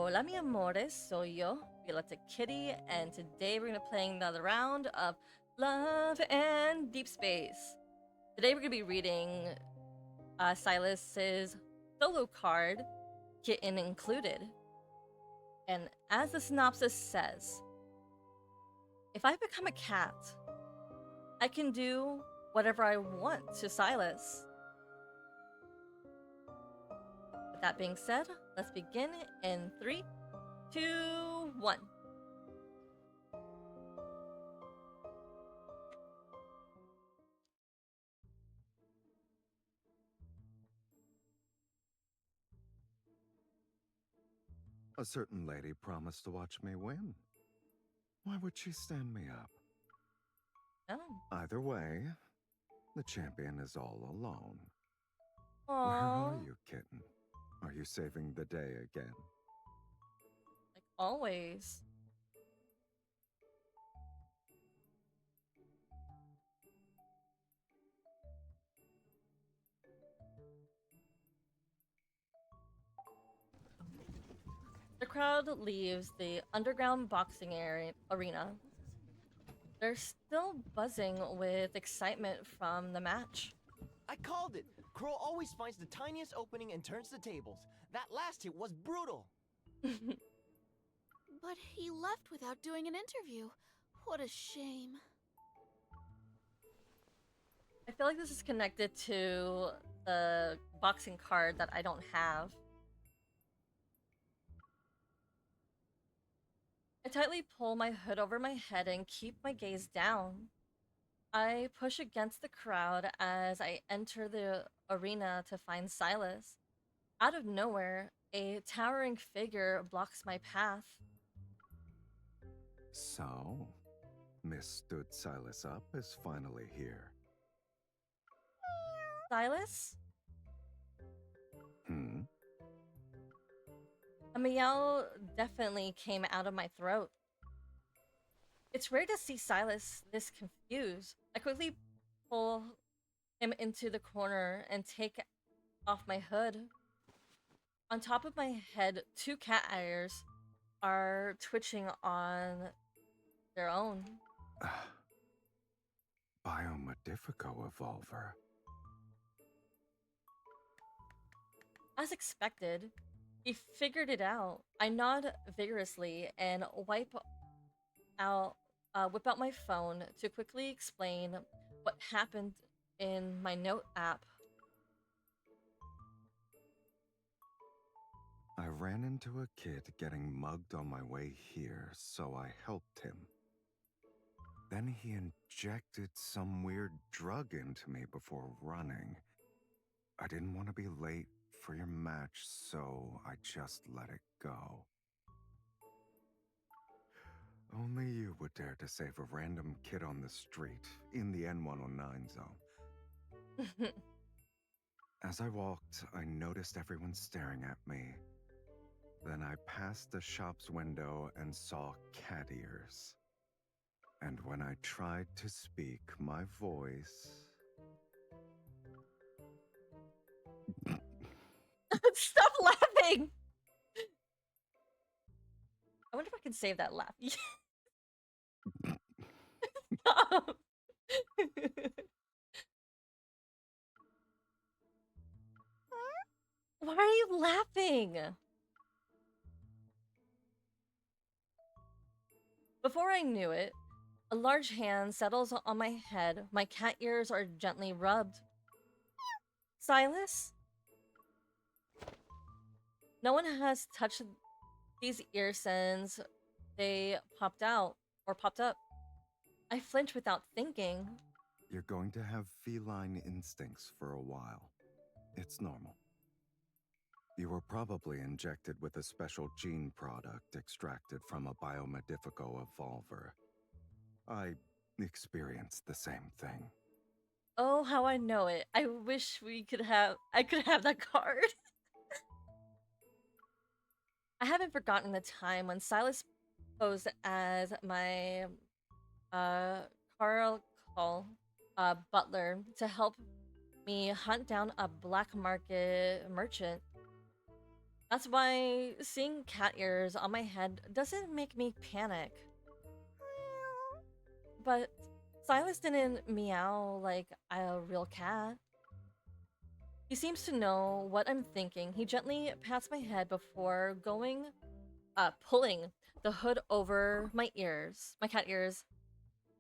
Hola mi amores, soy yo, Violeta Kitty, and today we're gonna be playing another round of Love and Deep Space. Today we're gonna be reading Silas's solo card, Kitten included. And as the synopsis says, if I become a cat, I can do whatever I want to Silas. With that being said, let's begin in 3, 2, 1. A certain lady promised to watch me win. Why would she stand me up? Oh. Either way, the champion is all alone. Where Aww. are you, kitten? Are you saving the day again? Like always. The crowd leaves the underground boxing arena. They're still buzzing with excitement from the match. I called it! Crow always finds the tiniest opening and turns the tables. That last hit was brutal. But he left without doing an interview. What a shame. I feel like this is connected to the boxing card that I don't have. I tightly pull my hood over my head and keep my gaze down. I push against the crowd as I enter the arena to find Silas. Out of nowhere, a towering figure blocks my path. So, Miss Stood Sylus Up is finally here. Silas? Hmm? A meow definitely came out of my throat. It's rare to see Silas this confused. I quickly pull him into the corner and take off my hood. On top of my head, two cat ears are twitching on their own. Biomodifico Evolver. As expected, he figured it out. I nod vigorously and whip out my phone to quickly explain what happened in my note app. I ran into a kid getting mugged on my way here, so I helped him. Then he injected some weird drug into me before running. I didn't want to be late for your match, so I just let it go. Only you would dare to save a random kid on the street in the N109 zone. As I walked, I noticed everyone staring at me. Then I passed the shop's window and saw cat ears. And when I tried to speak, my voice... Stop laughing! I wonder if I can save that laugh. Stop! Why are you laughing? Before I knew it, a large hand settles on my head. My cat ears are gently rubbed. Silas? No one has touched these ears since they popped out or popped up. I flinch without thinking. You're going to have feline instincts for a while. It's normal. You were probably injected with a special gene product extracted from a biomodifico evolver. I experienced the same thing. Oh, how I know it. I wish I could have that card. I haven't forgotten the time when Silas posed as my Carl butler to help me hunt down a black market merchant. That's why seeing cat ears on my head doesn't make me panic. But Silas didn't meow like a real cat. He seems to know what I'm thinking. He gently pats my head before pulling the hood over my ears, my cat ears,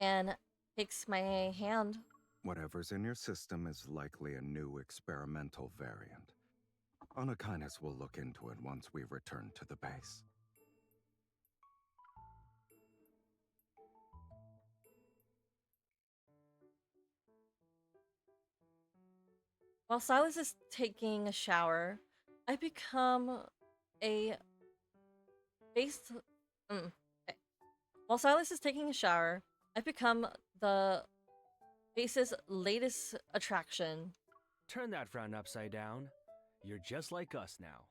and takes my hand. Whatever's in your system is likely a new experimental variant. Anakinas will look into it once we return to the base. While Silas is taking a shower, I become a base. Okay. While Silas is taking a shower, I've become the base's latest attraction. Turn that frown upside down. You're just like us now.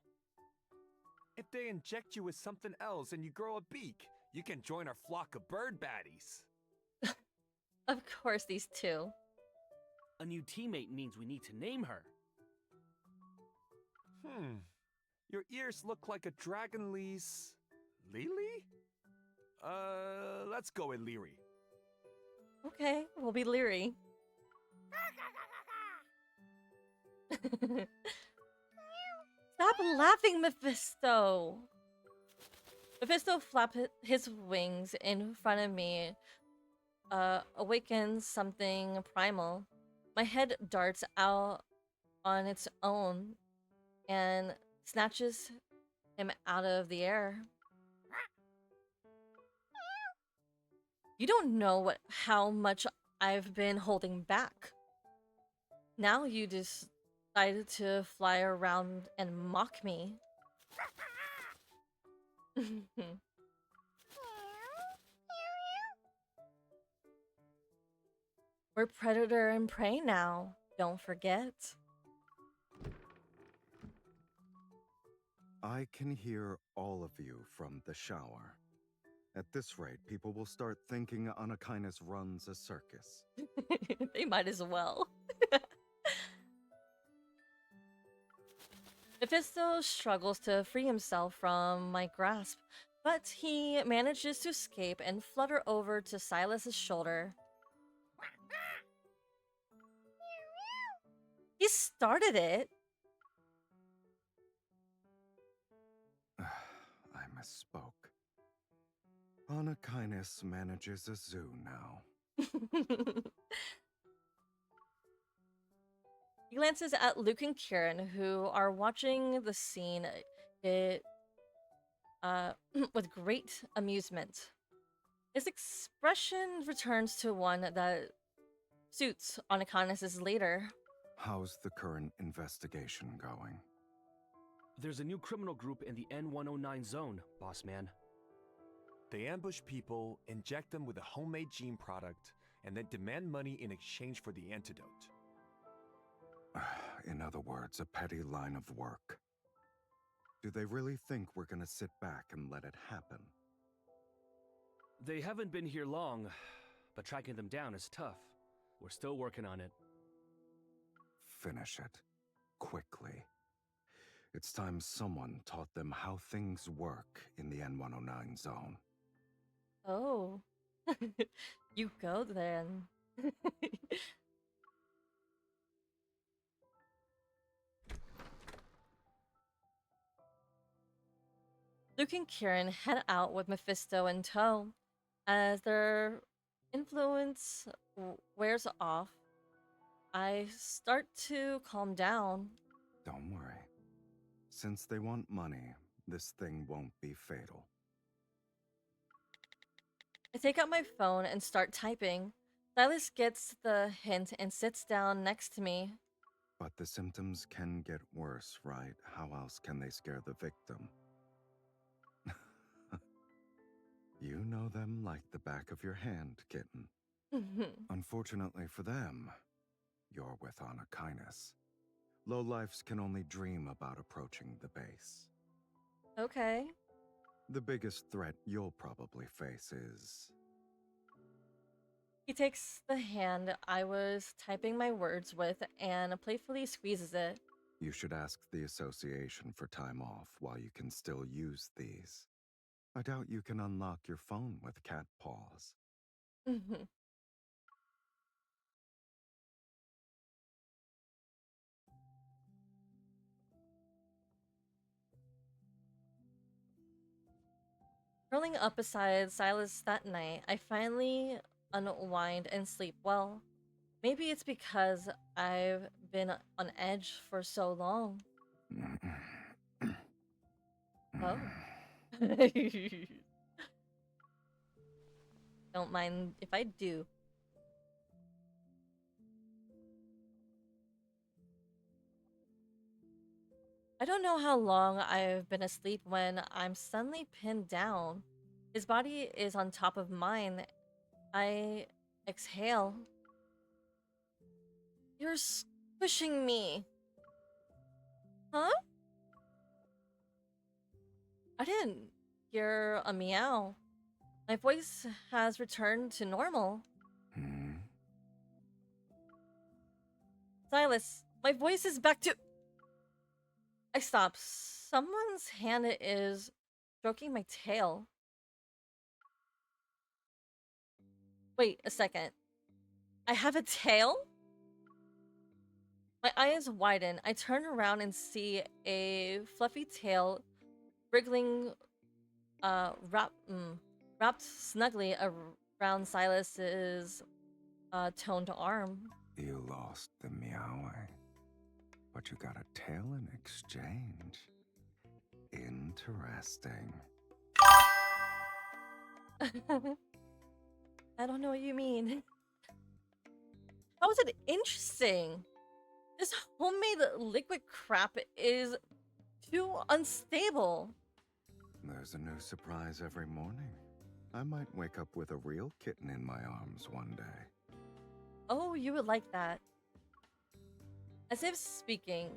If they inject you with something else and you grow a beak, you can join our flock of bird baddies. Of course, these two. A new teammate means we need to name her. Your ears look like a dragon lee's... Lily? Let's go with Leary. Okay, we'll be leery. Stop laughing, Mephisto! Mephisto flaps his wings in front of me, awakens something primal. My head darts out on its own and snatches him out of the air. You don't know how much I've been holding back. Now you decided to fly around and mock me. We're predator and prey now, don't forget. I can hear all of you from the shower. At this rate, people will start thinking Anakinas runs a circus. They might as well. Mephisto struggles to free himself from my grasp, but he manages to escape and flutter over to Silas's shoulder. He started it. I misspoke. Anakinas manages a zoo now. He glances at Luke and Kieran, who are watching the scene with great amusement. His expression returns to one that suits Anakinas' leader. How's the current investigation going? There's a new criminal group in the N109 zone, boss man. They ambush people, inject them with a homemade gene product, and then demand money in exchange for the antidote. In other words, a petty line of work. Do they really think we're gonna sit back and let it happen? They haven't been here long, but tracking them down is tough. We're still working on it. Finish it. Quickly. It's time someone taught them how things work in the N109 zone. Oh. You go then. Luke and Kieran head out with Mephisto in tow. As their influence wears off, I start to calm down. Don't worry. Since they want money, this thing won't be fatal. I take out my phone and start typing. Silas gets the hint and sits down next to me. But the symptoms can get worse, right? How else can they scare the victim? You know them like the back of your hand, Kitten. Unfortunately for them, you're with Anakinas. Lowlifes can only dream about approaching the base. Okay. The biggest threat you'll probably face is... He takes the hand I was typing my words with and playfully squeezes it. You should ask the association for time off while you can still use these. I doubt you can unlock your phone with cat paws. Curling up beside Silas that night, I finally unwind and sleep well. Maybe it's because I've been on edge for so long. Oh. Don't mind if I do. I don't know how long I've been asleep when I'm suddenly pinned down. His body is on top of mine. I exhale. You're squishing me. Huh? I didn't hear a meow. My voice has returned to normal. Hmm? Silas, my voice is back to. I stop. Someone's hand is stroking my tail. Wait a second. I have a tail? My eyes widen. I turn around and see a fluffy tail wriggling, wrapped snugly around Silas's toned arm. You lost the meowing, but you got a tail in exchange. Interesting. I don't know what you mean. How is it interesting? This homemade liquid crap is too unstable. There's a new surprise every morning. I might wake up with a real kitten in my arms one day. Oh, you would like that. As if speaking,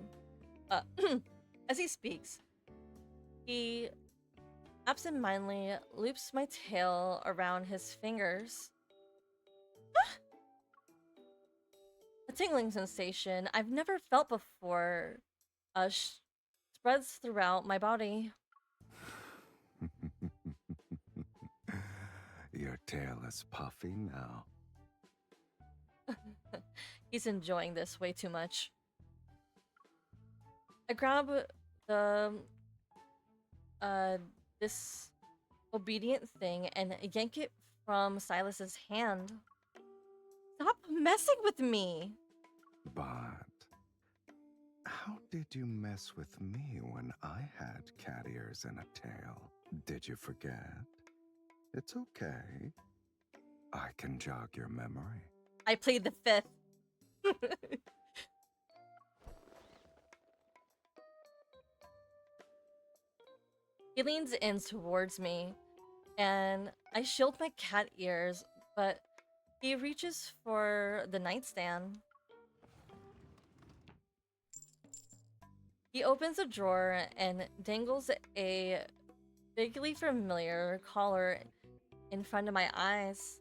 as he speaks, he absentmindedly loops my tail around his fingers. A tingling sensation I've never felt before spreads throughout my body. Your tail is puffy now. He's enjoying this way too much. I grab the this obedient thing and yank it from Silas's hand. Stop messing with me. But how did you mess with me when I had cat ears and a tail? Did you forget? It's okay. I can jog your memory. I played the fifth. He leans in towards me, and I shield my cat ears, but he reaches for the nightstand. He opens a drawer and dangles a vaguely familiar collar in front of my eyes.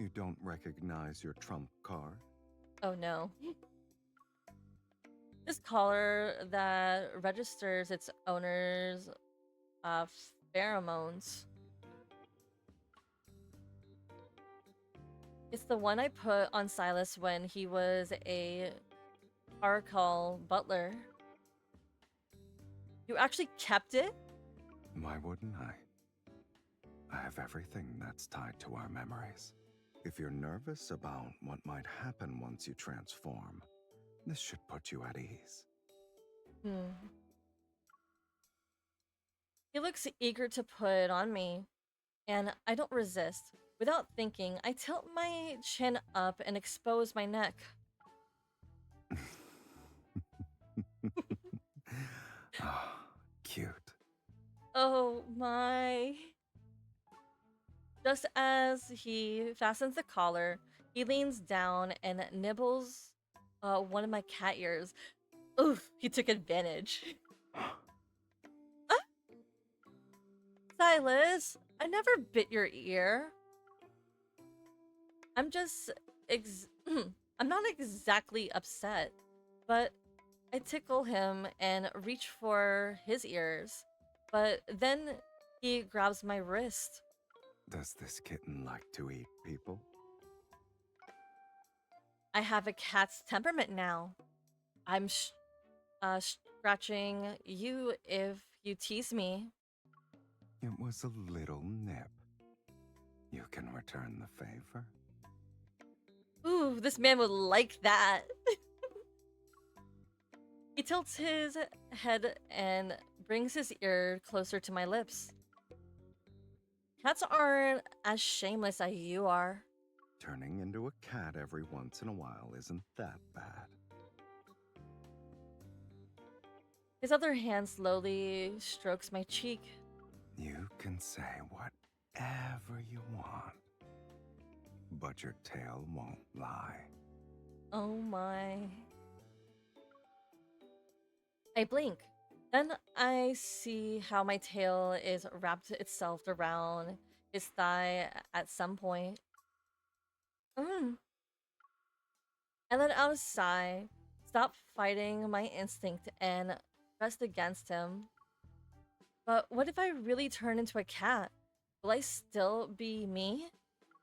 You don't recognize your trump card? Oh no. This collar that registers its owner's pheromones. It's the one I put on Silas when he was a Arcall butler. You actually kept it? Why wouldn't I? I have everything that's tied to our memories. If you're nervous about what might happen once you transform, this should put you at ease. He looks eager to put it on me, and I don't resist. Without thinking, I tilt my chin up and expose my neck. Ah, cute. Oh my. Just as he fastens the collar, he leans down and nibbles one of my cat ears. Oof, he took advantage. Silas, I never bit your ear. I'm just I'm not exactly upset, but I tickle him and reach for his ears, but then he grabs my wrist. Does this kitten like to eat people? I have a cat's temperament now. I'm scratching you if you tease me. It was a little nip. You can return the favor. Ooh, this man would like that. He tilts his head and brings his ear closer to my lips. Cats aren't as shameless as you are. Turning into a cat every once in a while isn't that bad. His other hand slowly strokes my cheek. You can say whatever you want, but your tail won't lie. Oh my. I blink. Then I see how my tail is wrapped itself around his thigh at some point. Mm. I let out a sigh, stop fighting my instinct, and pressed against him. But what if I really turn into a cat? Will I still be me?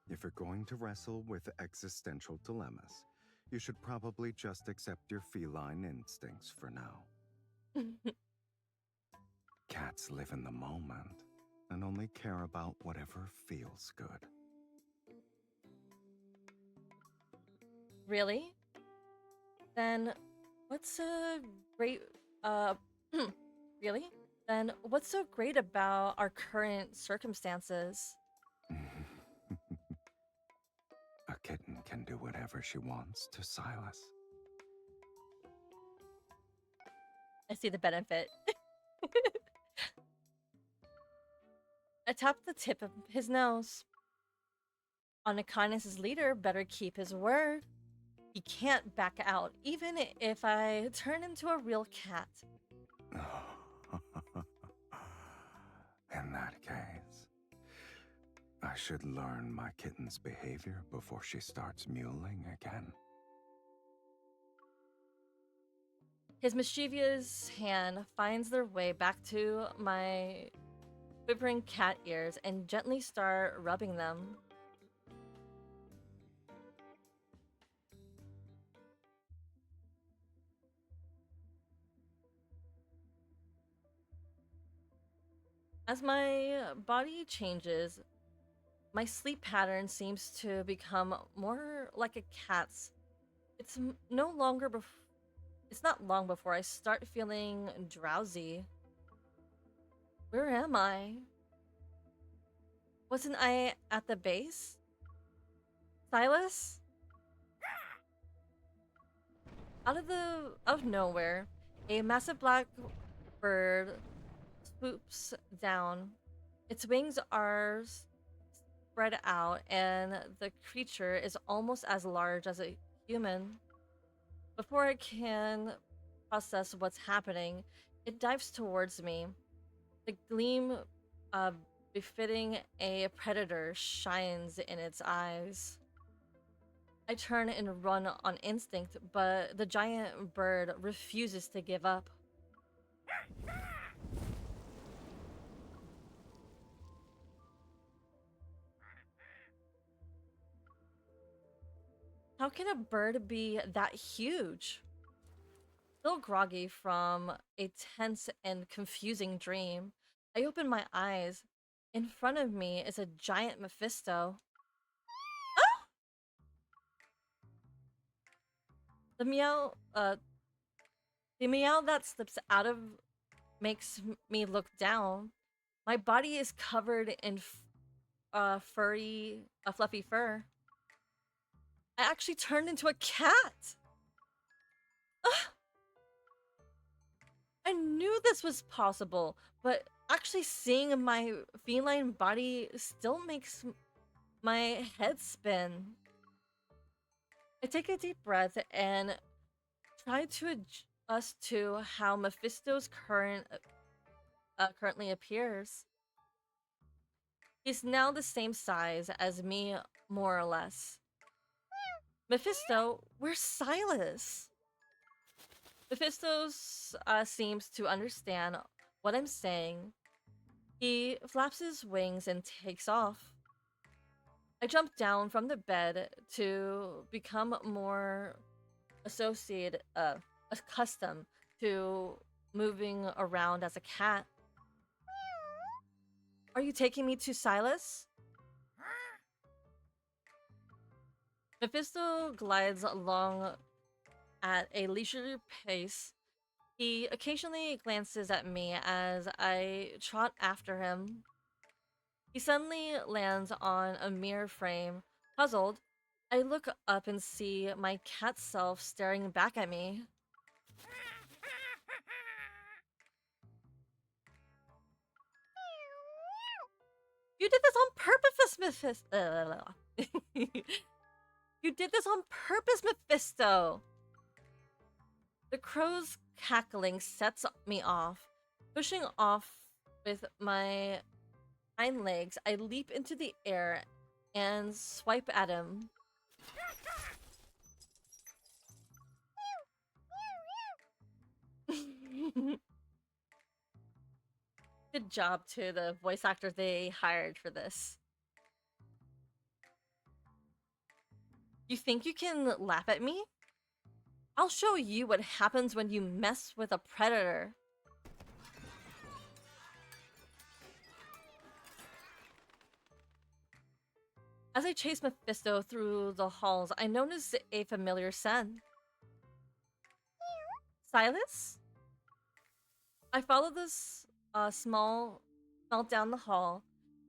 If you're going to wrestle with existential dilemmas, you should probably just accept your feline instincts for now. Cats live in the moment and only care about whatever feels good. Really? Then what's so great really? Then what's so great about our current circumstances? A kitten can do whatever she wants to Sylus. I see the benefit. I tap the tip of his nose. Onikanis' leader better keep his word. He can't back out, even if I turn into a real cat. In that case, I should learn my kitten's behavior before she starts mewling again. His mischievous hand finds their way back to my quivering cat ears and gently start rubbing them. As my body changes, my sleep pattern seems to become more like a cat's. It's no longer it's not long before I start feeling drowsy. Where am I? Wasn't I at the base? Sylus? Out of nowhere, a massive black bird swoops down. Its wings are spread out, and the creature is almost as large as a human. Before I can process what's happening, it dives towards me. The gleam befitting a predator shines in its eyes. I turn and run on instinct, but the giant bird refuses to give up. How can a bird be that huge? Still groggy from a tense and confusing dream, I open my eyes. In front of me is a giant Mephisto. Ah! The meow, the meow that slips out of makes me look down. My body is covered in fluffy fur. I actually turned into a cat. Ah! I knew this was possible, but actually seeing my feline body still makes my head spin. I take a deep breath and try to adjust to how Mephisto's currently appears. He's now the same size as me, more or less. Mephisto, where's Sylus? Mephisto seems to understand what I'm saying. He flaps his wings and takes off. I jump down from the bed to become more accustomed to moving around as a cat. Are you taking me to Sylus? Mephisto glides along at a leisurely pace. He occasionally glances at me as I trot after him. He suddenly lands on a mirror frame. Puzzled, I look up and see my cat self staring back at me. You did this on purpose, Mephisto. You did this on purpose, Mephisto. The crow's cackling sets me off. Pushing off with my hind legs, I leap into the air and swipe at him. Good job to the voice actor they hired for this. You think you can laugh at me? I'll show you what happens when you mess with a predator. As I chase Mephisto through the halls, I notice a familiar scent. Sylus? I follow this smell down the hall.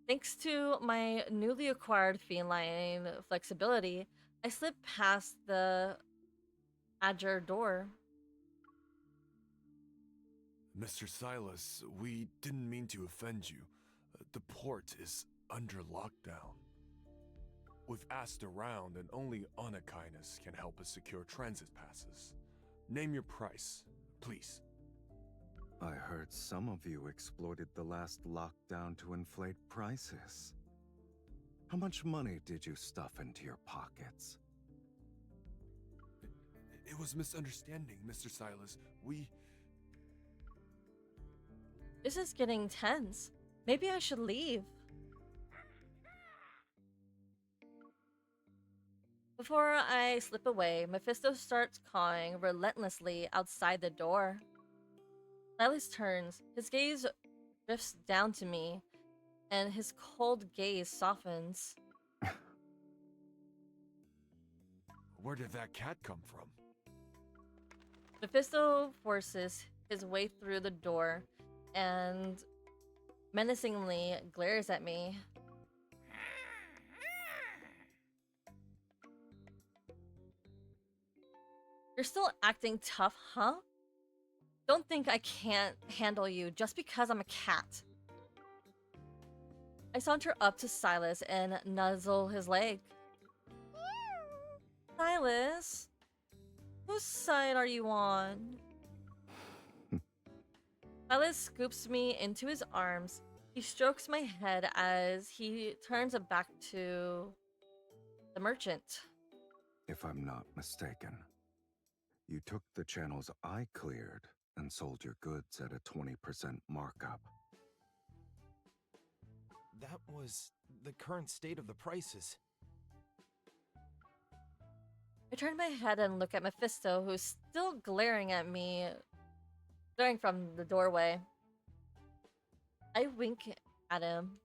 Thanks to my newly acquired feline flexibility, I slip past the ajar door. Mr. Silas, we didn't mean to offend you. The port is under lockdown. We've asked around, and only Anakainis can help us secure transit passes. Name your price, please. I heard some of you exploited the last lockdown to inflate prices. How much money did you stuff into your pockets? It was misunderstanding, Mr. Silas. This is getting tense. Maybe I should leave. Before I slip away, Mephisto starts cawing relentlessly outside the door. Silas turns, his gaze drifts down to me, and his cold gaze softens. Where did that cat come from? Mephisto forces his way through the door and menacingly glares at me. You're still acting tough, huh? Don't think I can't handle you just because I'm a cat. I saunter up to Silas and nuzzle his leg. Silas, whose side are you on? Silas scoops me into his arms. He strokes my head as he turns it back to the merchant. If I'm not mistaken, you took the channels I cleared and sold your goods at a 20% markup. That was the current state of the prices. I turn my head and look at Mephisto, who's still glaring at me, glaring from the doorway. I wink at him.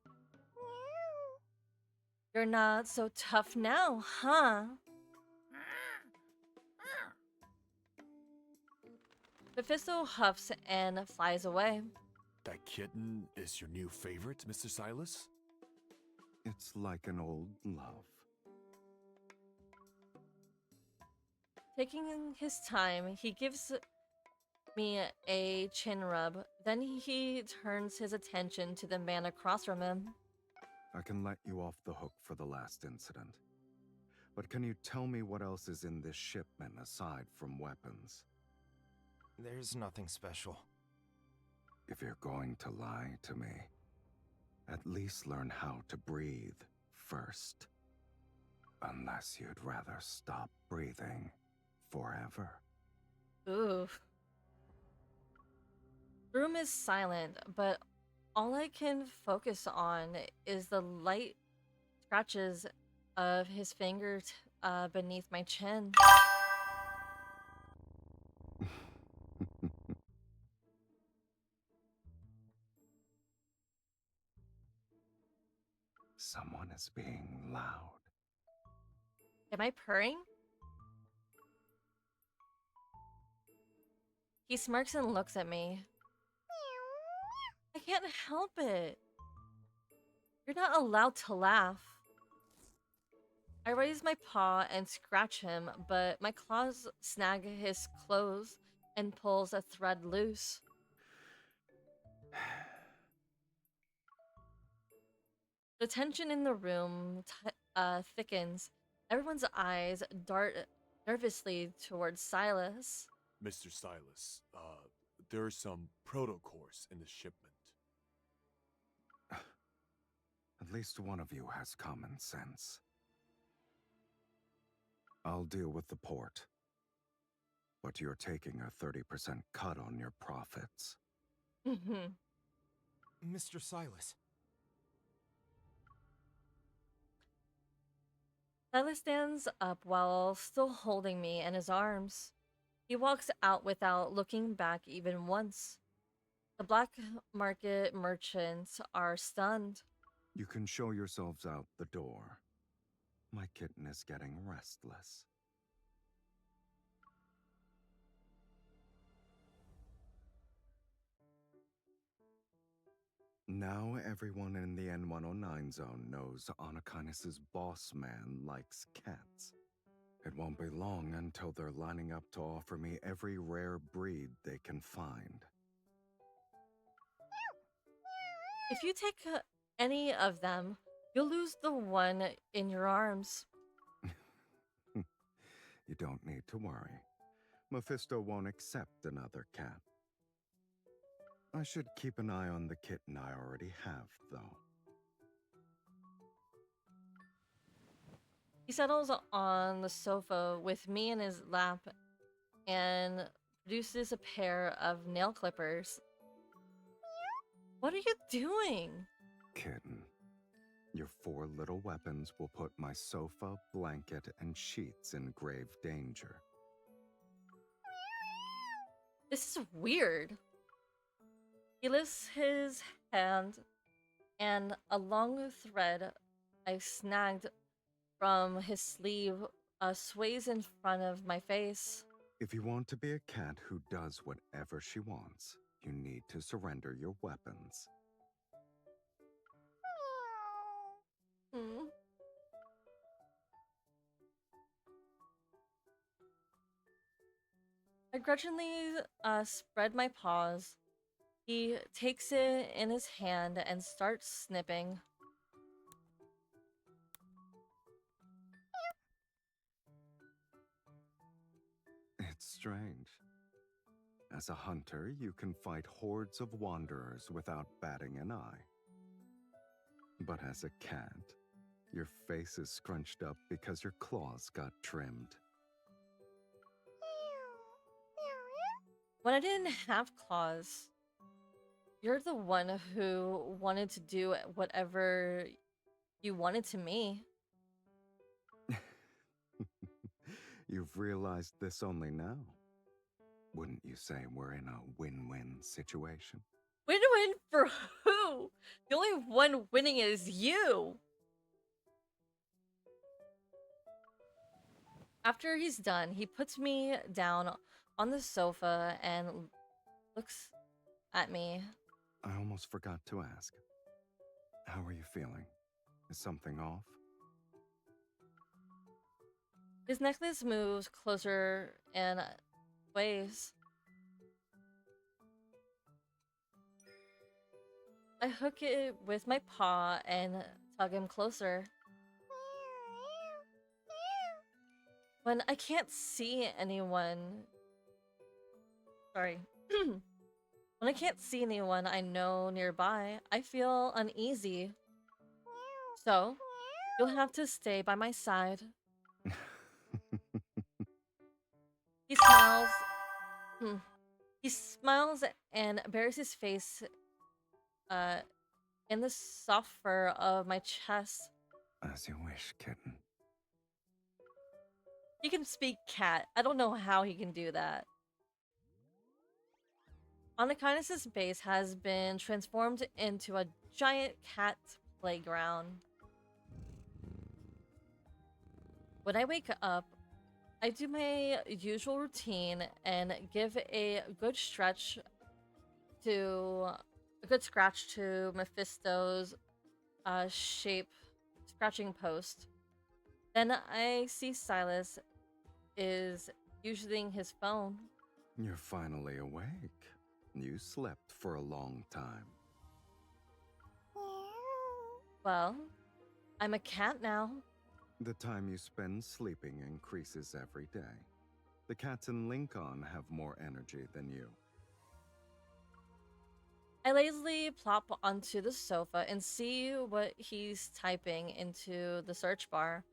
You're not so tough now, huh? Mephisto huffs and flies away. That kitten is your new favorite, Mr. Silas? It's like an old love. Taking his time, he gives me a chin rub. Then he turns his attention to the man across from him. I can let you off the hook for the last incident. But can you tell me what else is in this shipment aside from weapons? There's nothing special. If you're going to lie to me, at least learn how to breathe first. Unless you'd rather stop breathing forever. Ooh. The room is silent, but all I can focus on is the light scratches of his fingers beneath my chin. Someone is being loud. Am I purring? He smirks and looks at me. I can't help it. You're not allowed to laugh. I raise my paw and scratch him, but my claws snag his clothes and pulls a thread loose. The tension in the room thickens. Everyone's eyes dart nervously towards Silas. Mr. Sylus, there are some protocols in the shipment. At least one of you has common sense. I'll deal with the port. But you're taking a 30% cut on your profits. Mr. Silas. Silas stands up while still holding me in his arms. He walks out without looking back even once. The black market merchants are stunned. You can show yourselves out the door. My kitten is getting restless. Now everyone in the N109 zone knows Anakinus's boss man likes cats. It won't be long until they're lining up to offer me every rare breed they can find. If you take any of them, you'll lose the one in your arms. You don't need to worry. Mephisto won't accept another cat. I should keep an eye on the kitten I already have, though. He settles on the sofa with me in his lap and produces a pair of nail clippers. What are you doing? Kitten, your 4 little weapons will put my sofa, blanket, and sheets in grave danger. This is weird. He lifts his hand, and a long thread I snagged from his sleeve sways in front of my face. If you want to be a cat who does whatever she wants, you need to surrender your weapons. Hmm. I grudgingly spread my paws. He takes it in his hand and starts snipping. It's strange. As a hunter, you can fight hordes of wanderers without batting an eye. But as a cat, your face is scrunched up because your claws got trimmed. When I didn't have claws, you're the one who wanted to do whatever you wanted to me. You've realized this only now. Wouldn't you say we're in a win-win situation? Win-win for who? The only one winning is you. After he's done, he puts me down on the sofa and looks at me. I almost forgot to ask. How are you feeling? Is something off? His necklace moves closer and sways. I hook it with my paw and tug him closer. When I can't see anyone... Sorry. When I can't see anyone I know nearby, I feel uneasy. So, you'll have to stay by my side. He smiles. He smiles and buries his face uh, in the soft fur of my chest. As you wish, kitten. He can speak cat. I don't know how he can do that. Anakinus' base has been transformed into a giant cat playground. When I wake up, I do my usual routine and give a good scratch to Mephisto's shape scratching post. Then I see Sylus is using his phone. You're finally awake. You slept for a long time. Well, I'm a cat now. The time you spend sleeping increases every day. The cats in Lincoln have more energy than you. I lazily plop onto the sofa and see what he's typing into the search bar.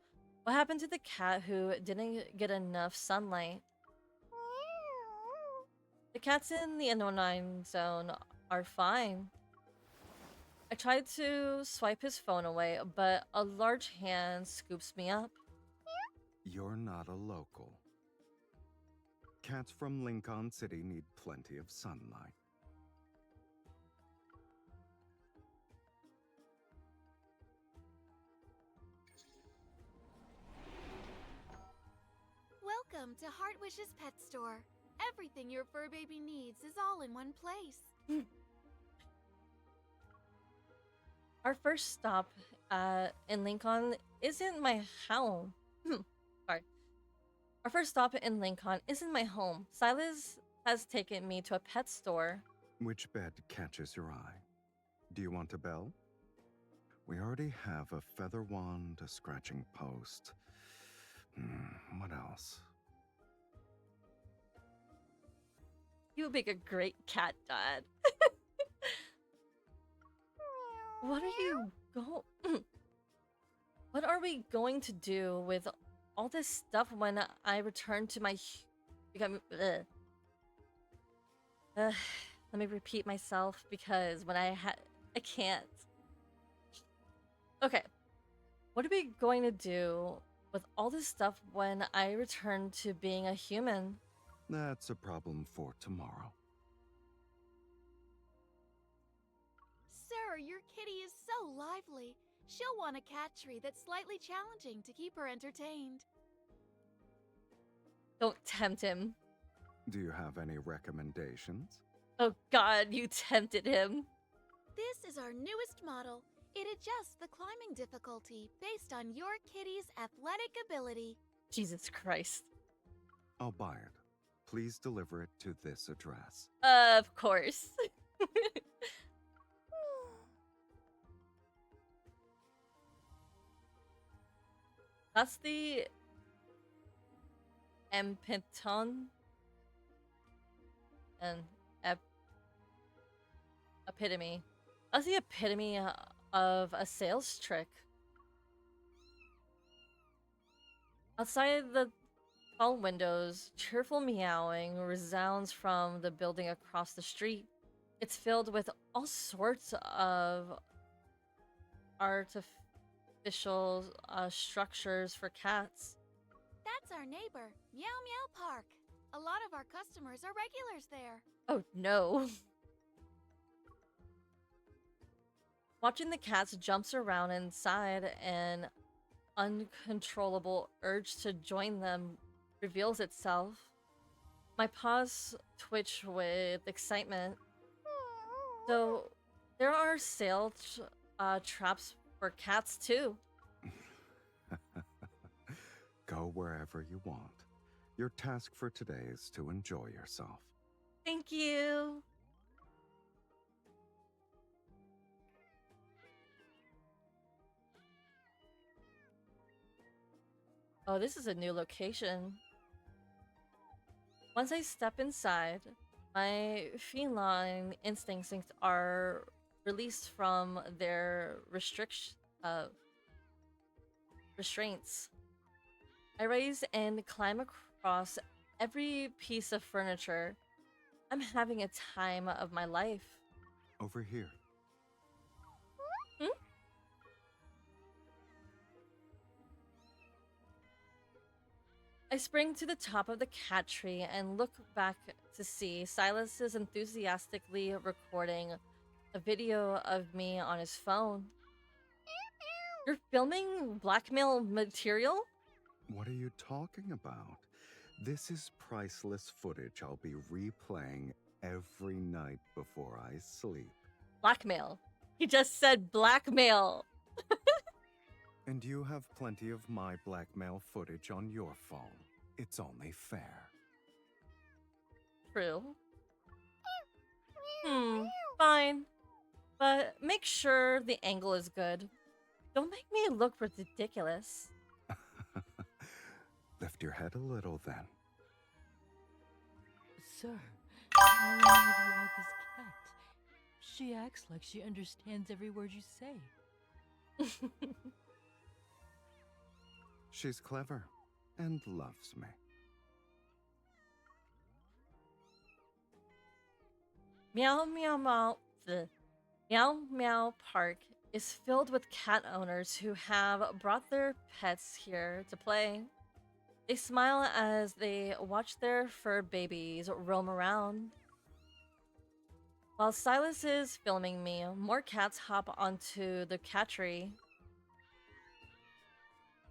What happened to the cat who didn't get enough sunlight? The cats in the N09 zone are fine. I tried to swipe his phone away, but a large hand scoops me up. You're not a local. Cats from Lincoln City need plenty of sunlight. Welcome to Heart Wishes Pet Store. Everything your fur baby needs is all in one place. Our first stop in Lincoln isn't my home. Sorry. Our first stop in Lincoln isn't my home. Silas has taken me to a pet store. Which bed catches your eye? Do you want a bell? We already have a feather wand, a scratching post. What else? You would make a great cat dad. What are you What are we going to do with all this stuff when I return to my let me repeat myself because when I can't. Okay. What are we going to do with all this stuff when I return to being a human? That's a problem for tomorrow. Sir, your kitty is so lively. She'll want a cat tree that's slightly challenging to keep her entertained. Don't tempt him. Do you have any recommendations? Oh god, you tempted him. This is our newest model. It adjusts the climbing difficulty based on your kitty's athletic ability. Jesus Christ. I'll buy it. Please deliver it to this address. Of course. That's the Empiton and epitome. That's the epitome of a sales trick. Outside the tall windows, cheerful meowing resounds from the building across the street. It's filled with all sorts of artificial structures for cats. That's our neighbor, Meow Meow Park. A lot of our customers are regulars there. Oh no. Watching the cats jumps around inside, an uncontrollable urge to join them reveals itself. My paws twitch with excitement. So, there are sale traps for cats too. Go wherever you want. Your task for today is to enjoy yourself. Thank you. Oh, this is a new location. Once I step inside, my feline instincts are released from their restraints. I raise and climb across every piece of furniture. I'm having a time of my life. Over here. Hmm? I spring to the top of the cat tree and look back to see Silas is enthusiastically recording a video of me on his phone. You're filming blackmail material? What are you talking about? This is priceless footage I'll be replaying every night before I sleep. Blackmail. He just said blackmail. And you have plenty of my blackmail footage on your phone. It's only fair. True. Fine. But make sure the angle is good. Don't make me look ridiculous. Lift your head a little then. Sir, how long have you had this cat? She acts like she understands every word you say. She's clever and loves me. Meow Meow Meow. The Meow Meow Park is filled with cat owners who have brought their pets here to play. They smile as they watch their fur babies roam around. While Silas is filming me, more cats hop onto the cat tree.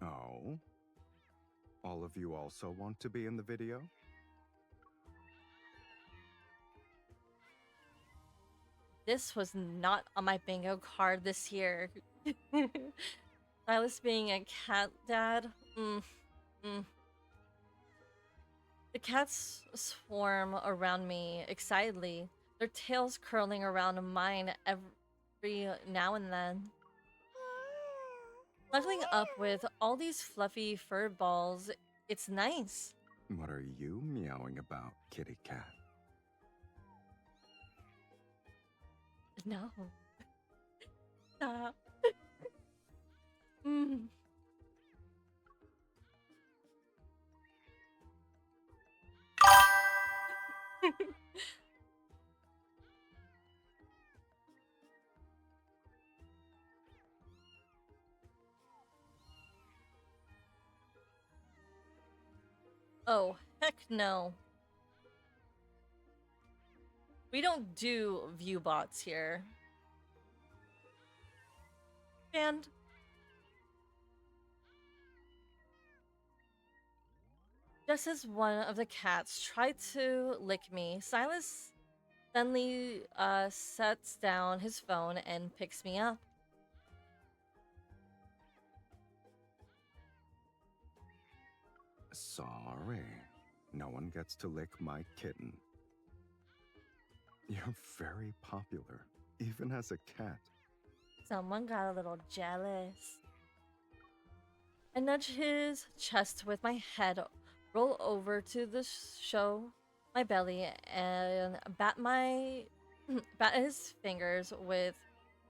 Oh? All of you also want to be in the video? This was not on my bingo card this year. Silas being a cat dad? The cats swarm around me excitedly, their tails curling around mine every now and then. Snuggling up with all these fluffy fur balls, it's nice. What are you meowing about, kitty cat? No. Stop. Mm. Oh, heck no. We don't do view bots here. And just as one of the cats tried to lick me, Silas suddenly sets down his phone and picks me up. Sorry. No one gets to lick my kitten. You're very popular, even as a cat. Someone got a little jealous. I nudge his chest with my head, roll over to the show my belly, and bat his fingers with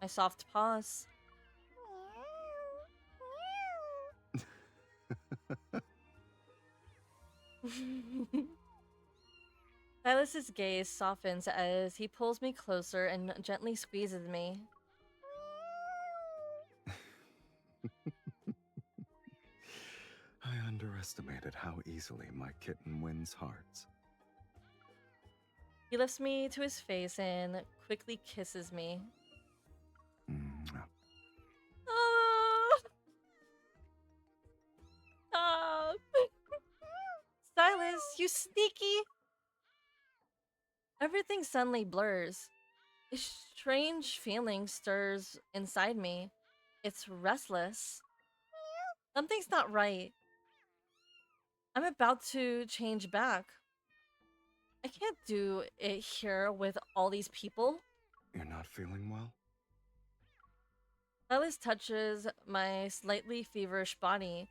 my soft paws. Silas's gaze softens as he pulls me closer and gently squeezes me. I underestimated how easily my kitten wins hearts. He lifts me to his face and quickly kisses me. Mwah. Oh! Stop! Silas, you sneaky! Everything suddenly blurs. A strange feeling stirs inside me. It's restless. Something's not right. I'm about to change back. I can't do it here with all these people. You're not feeling well? Silas touches my slightly feverish body,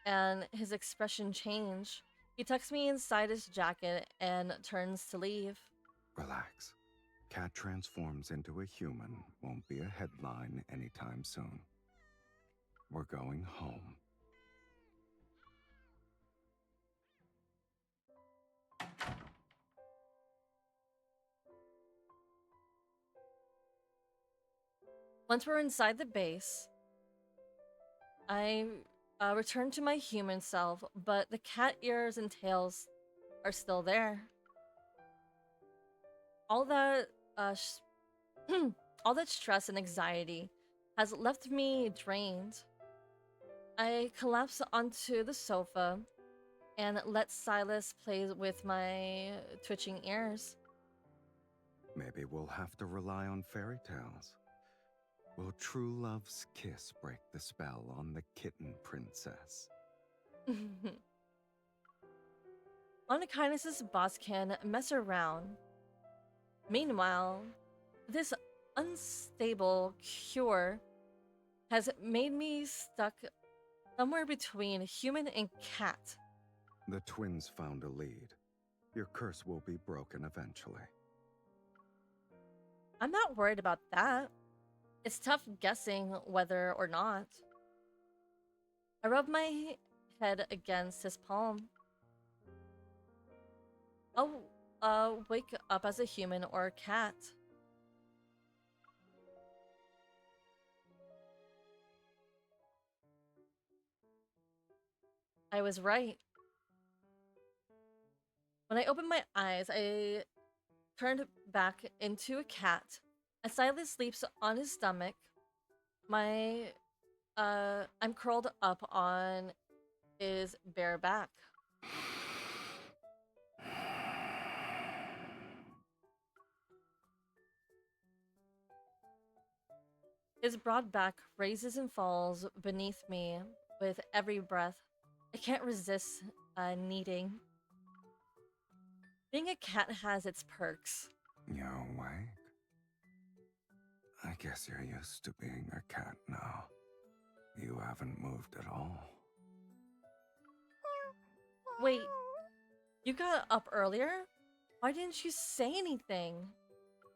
and his expression changes. He tucks me inside his jacket and turns to leave. Relax. Cat transforms into a human won't be a headline anytime soon. We're going home. Once we're inside the base, I return to my human self, but the cat ears and tails are still there. All that, all that stress and anxiety has left me drained. I collapse onto the sofa and let Silas play with my twitching ears. Maybe we'll have to rely on fairy tales. Will true love's kiss break the spell on the kitten princess? Unkindness's boss can mess around. Meanwhile, this unstable cure has made me stuck somewhere between human and cat. The twins found a lead. Your curse will be broken eventually. I'm not worried about that. It's tough guessing whether or not. I rub my head against his palm. I'll wake up as a human or a cat. I was right. When I opened my eyes, I turned back into a cat. As Silas sleeps on his stomach, I'm curled up on his bare back. His broad back raises and falls beneath me with every breath. I can't resist kneading. Being a cat has its perks. You're awake? I guess you're used to being a cat now. You haven't moved at all. Wait, you got up earlier? Why didn't you say anything?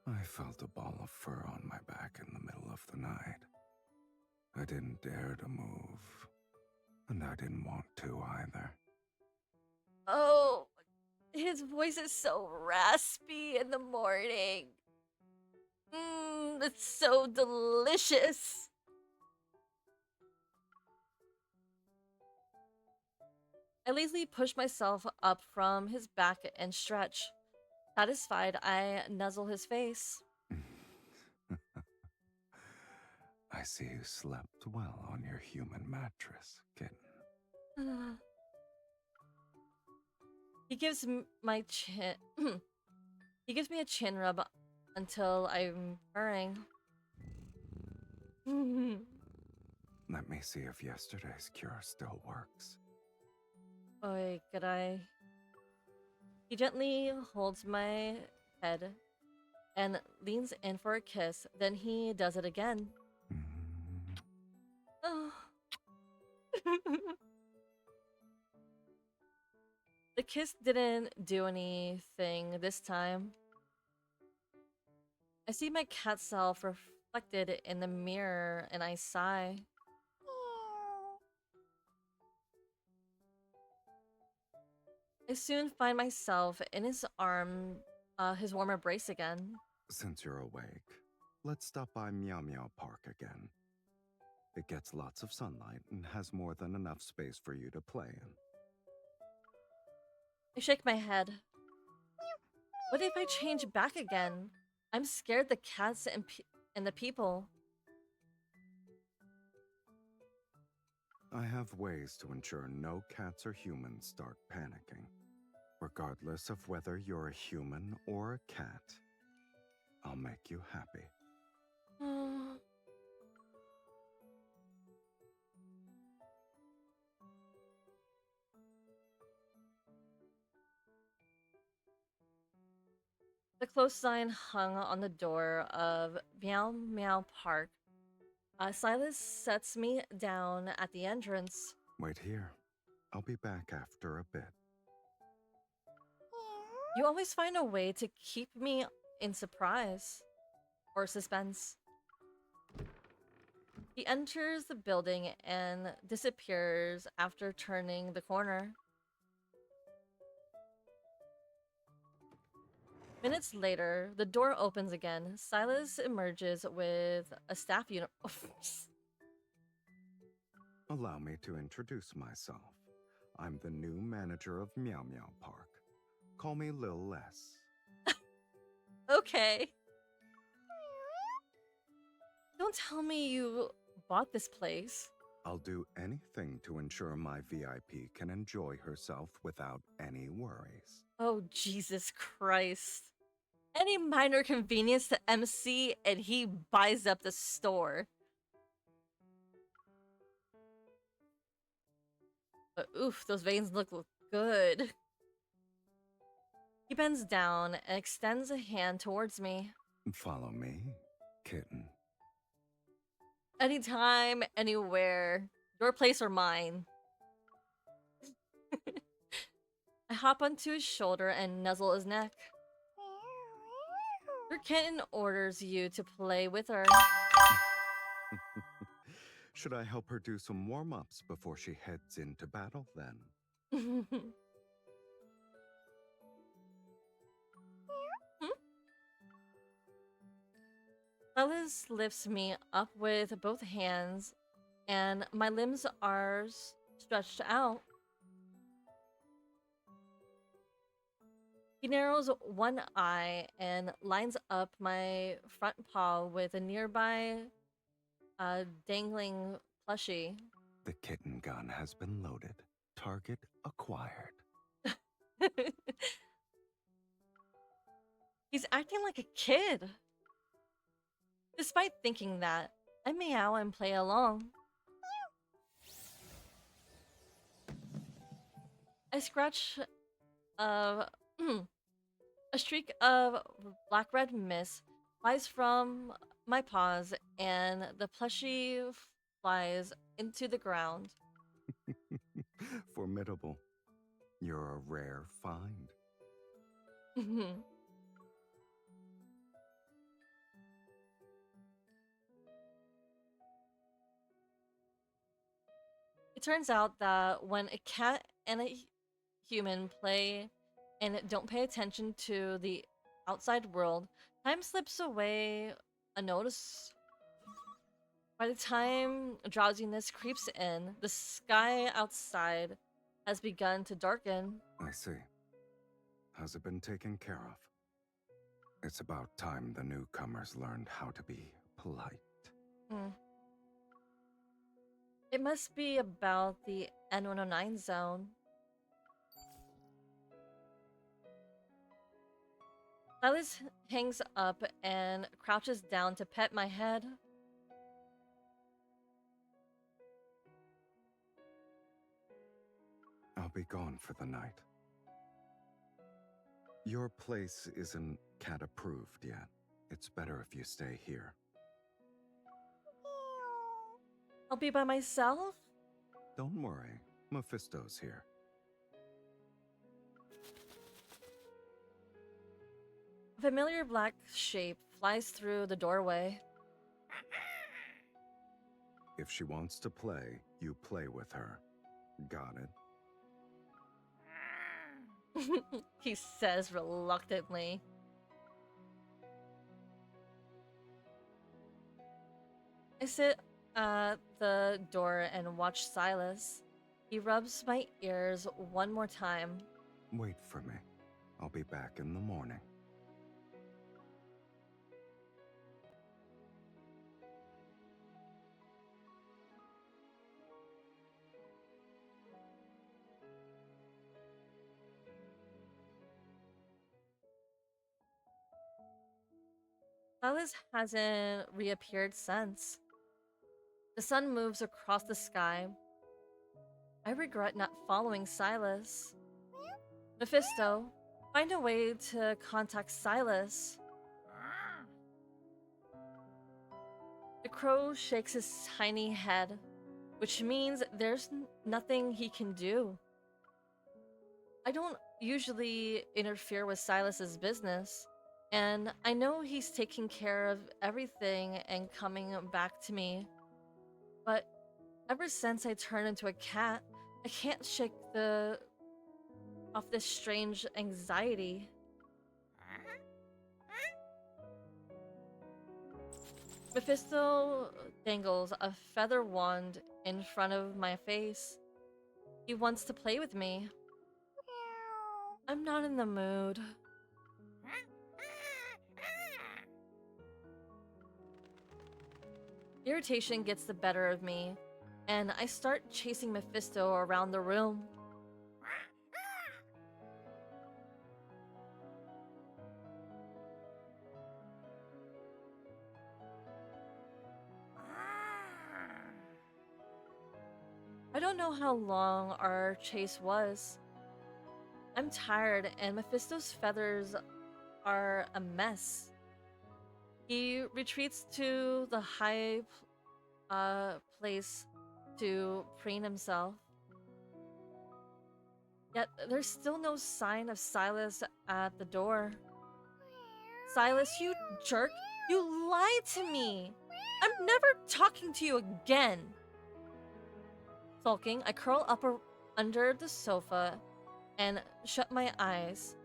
I felt a ball of fur on my back in the middle of the night. I didn't dare to move, and I didn't want to either. Oh, his voice is so raspy in the morning. It's so delicious. I lazily push myself up from his back and stretch. Satisfied, I nuzzle his face. I see you slept well on your human mattress, kitten. He gives my chin. He gives me a chin rub until I'm purring. Let me see if yesterday's cure still works. Oy, good eye. He gently holds my head and leans in for a kiss. Then he does it again. Oh. The kiss didn't do anything this time. I see my cat self reflected in the mirror and I sigh. I soon find myself in his arm, his warm embrace again. Since you're awake, let's stop by Meow Meow Park again. It gets lots of sunlight and has more than enough space for you to play in. I shake my head. What if I change back again? I'm scared the cats and the people. I have ways to ensure no cats or humans start panicking. Regardless of whether you're a human or a cat, I'll make you happy. The close sign hung on the door of Meow Meow Park. Silas sets me down at the entrance. Wait here. I'll be back after a bit. You always find a way to keep me in surprise or suspense. He enters the building and disappears after turning the corner. Minutes later, the door opens again. Silas emerges with a staff uniform. Allow me to introduce myself. I'm the new manager of Meow Meow Park. Call me Lil Les. Okay. Don't tell me you bought this place. I'll do anything to ensure my VIP can enjoy herself without any worries. Oh, Jesus Christ. Any minor convenience to MC and he buys up the store. But oof, those veins look good. He bends down and extends a hand towards me. Follow me, kitten. Anytime, anywhere. Your place or mine. I hop onto his shoulder and nuzzle his neck. Your kitten orders you to play with her. Should I help her do some warm-ups before she heads into battle then? Sylus lifts me up with both hands, and my limbs are stretched out. He narrows one eye and lines up my front paw with a nearby dangling plushie. The kitten gun has been loaded. Target acquired. He's acting like a kid. Despite thinking that, I meow and play along. I scratch a streak of black-red mist flies from my paws and the plushie flies into the ground. Formidable. You're a rare find. It turns out that when a cat and a human play and don't pay attention to the outside world, time slips away unnoticed. By the time drowsiness creeps in, the sky outside has begun to darken. I see. Has it been taken care of? It's about time the newcomers learned how to be polite. It must be about the N109 zone. Sylus hangs up and crouches down to pet my head. I'll be gone for the night. Your place isn't cat approved yet. It's better if you stay here. I'll be by myself? Don't worry, Mephisto's here. A familiar black shape flies through the doorway. If she wants to play, you play with her. Got it? He says reluctantly. I sit at the door and watch Sylus. He rubs my ears one more time. Wait for me. I'll be back in the morning. Sylus hasn't reappeared since. The sun moves across the sky. I regret not following Sylus. Mephisto, find a way to contact Sylus. The crow shakes his tiny head, which means there's nothing he can do. I don't usually interfere with Sylus's business, and I know he's taking care of everything and coming back to me. But ever since I turned into a cat, I can't shake off this strange anxiety. Mephisto dangles a feather wand in front of my face. He wants to play with me. I'm not in the mood. Irritation gets the better of me, and I start chasing Mephisto around the room. I don't know how long our chase was. I'm tired, and Mephisto's feathers are a mess. He retreats to the high place to preen himself. Yet there's still no sign of Sylus at the door. Sylus, you jerk! You lied to me! I'm never talking to you again! Sulking, I curl up under the sofa and shut my eyes.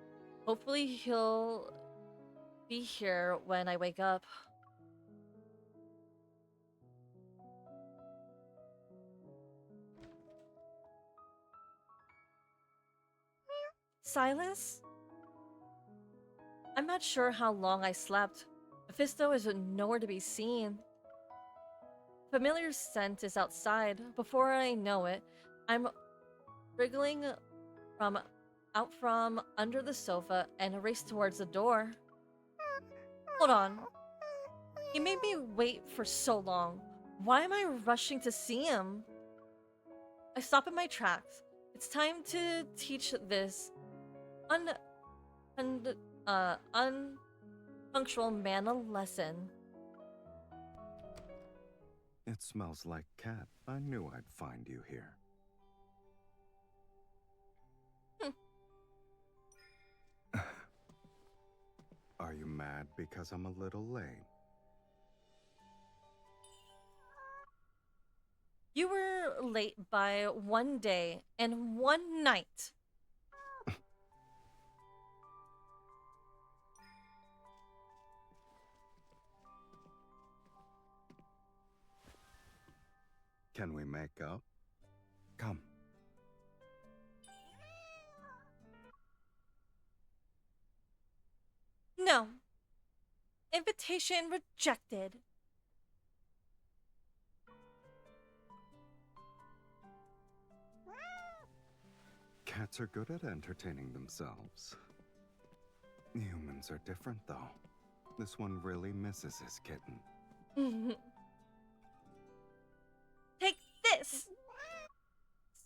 Hopefully he'll be here when I wake up. Sylus? I'm not sure how long I slept. Mephisto is nowhere to be seen. Familiar scent is outside. Before I know it, I'm wriggling out from under the sofa and race towards the door. Hold on. He made me wait for so long. Why am I rushing to see him? I stop in my tracks. It's time to teach this unpunctual man a lesson. It smells like cat. I knew I'd find you here. Are you mad because I'm a little late? You were late by 1 day and 1 night. Can we make up? Come. No. Invitation rejected. Cats are good at entertaining themselves. Humans are different, though. This one really misses his kitten. Take this!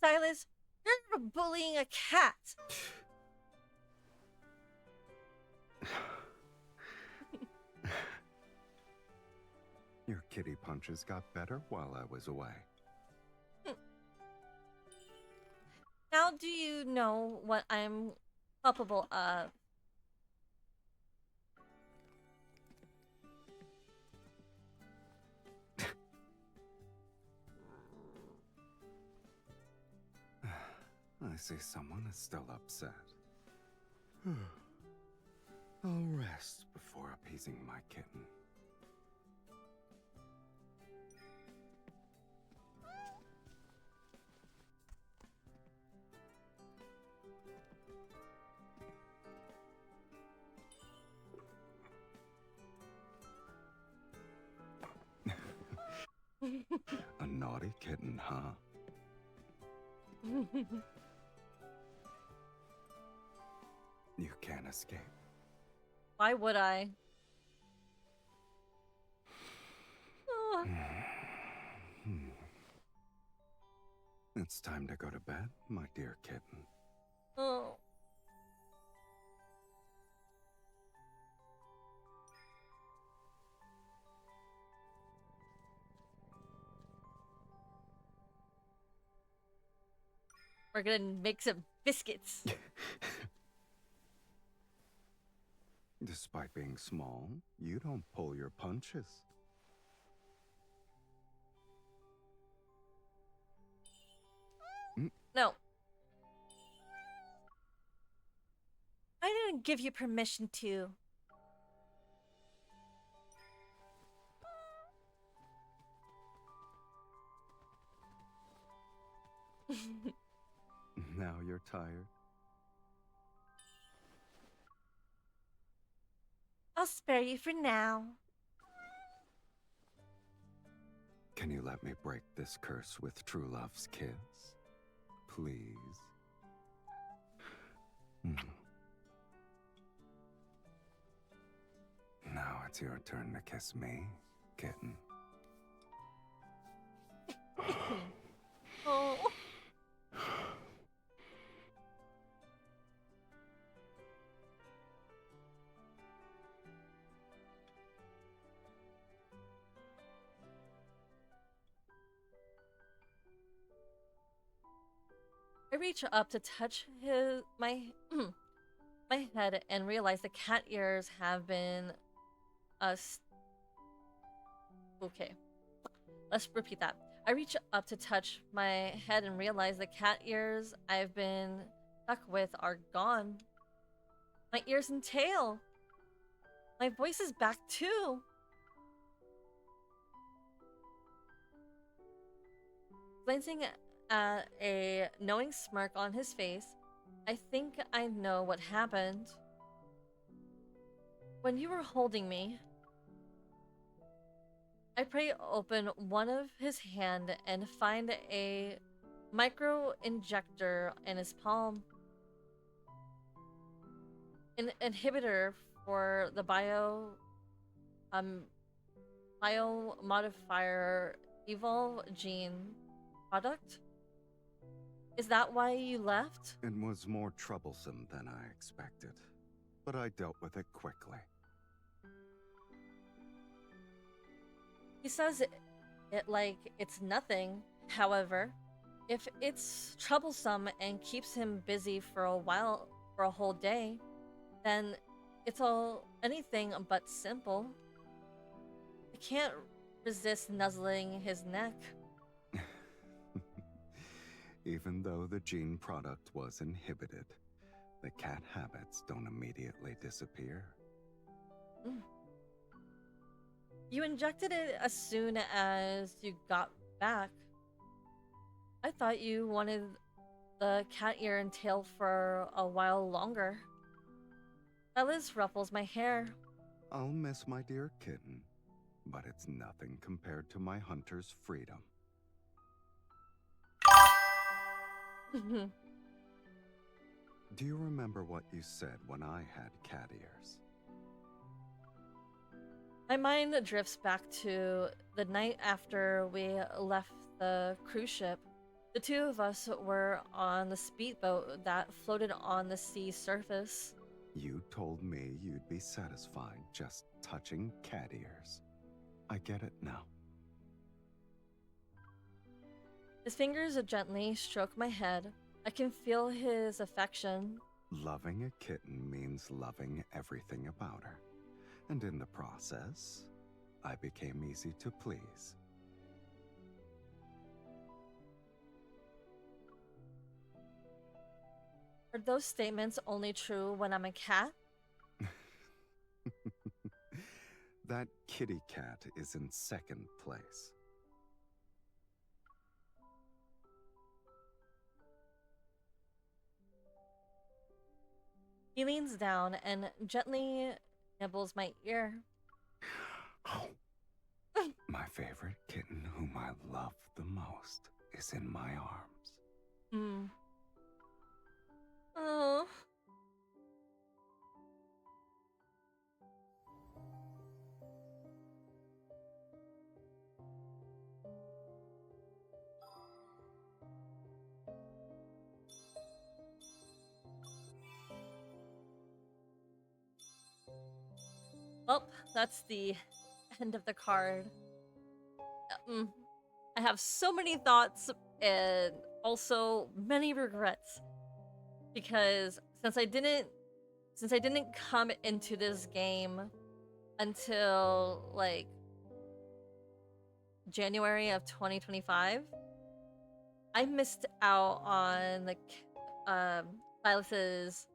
Sylus, you're bullying a cat! Your kitty punches got better while I was away. Now do you know what I'm culpable of? I see someone is still upset. I'll rest before appeasing my kitten. A naughty kitten, huh? You can't escape. Why would I? It's time to go to bed, my dear kitten. Oh. We're gonna make some biscuits. Despite being small, you don't pull your punches. No. I didn't give you permission to. Now you're tired? I'll spare you for now. Can you let me break this curse with true love's kiss? Please? Now it's your turn to kiss me, kitten. Oh. I reach up to touch my my head and realize the cat ears have been okay. Let's repeat that. I reach up to touch my head and realize the cat ears I've been stuck with are gone. My ears and tail. My voice is back too. Glancing at a knowing smirk on his face, I think I know what happened. When you were holding me, I pray open one of his hand and find a micro injector in his palm. An inhibitor for the biomodifier evolve gene product? Is that why you left? It was more troublesome than I expected, but I dealt with it quickly. He says it like it's nothing. However, if it's troublesome and keeps him busy for a while, for a whole day, then it's all anything but simple. I can't resist nuzzling his neck. Even though the gene product was inhibited, the cat habits don't immediately disappear. You injected it as soon as you got back. I thought you wanted the cat ear and tail for a while longer. Sylus ruffles my hair. I'll miss my dear kitten, but it's nothing compared to my hunter's freedom. Do you remember what you said when I had cat ears? My mind drifts back to the night after we left the cruise ship. The two of us were on the speedboat that floated on the sea surface. You told me you'd be satisfied just touching cat ears. I get it now. His fingers gently stroke my head. I can feel his affection. Loving a kitten means loving everything about her. And in the process, I became easy to please. Are those statements only true when I'm a cat? That kitty cat is in second place. He leans down and gently nibbles my ear. My favorite kitten, whom I love the most, is in my arms. Oh. Well, that's the end of the card. I have so many thoughts and also many regrets because since I didn't come into this game until like January of 2025, I missed out on the Sylus's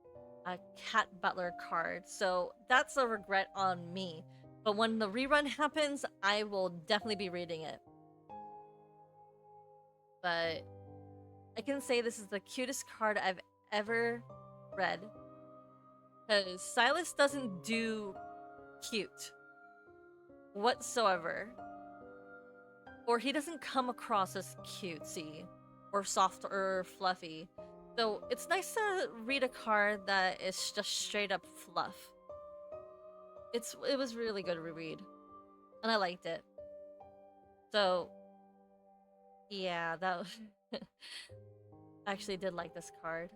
cat butler card, so that's a regret on me. But when the rerun happens, I will definitely be reading it. But I can say this is the cutest card I've ever read. Because Sylus doesn't do cute whatsoever. Or he doesn't come across as cutesy or soft or fluffy. So it's nice to read a card that is just straight up fluff. It was really good to reread. And I liked it. So yeah, that I actually did like this card.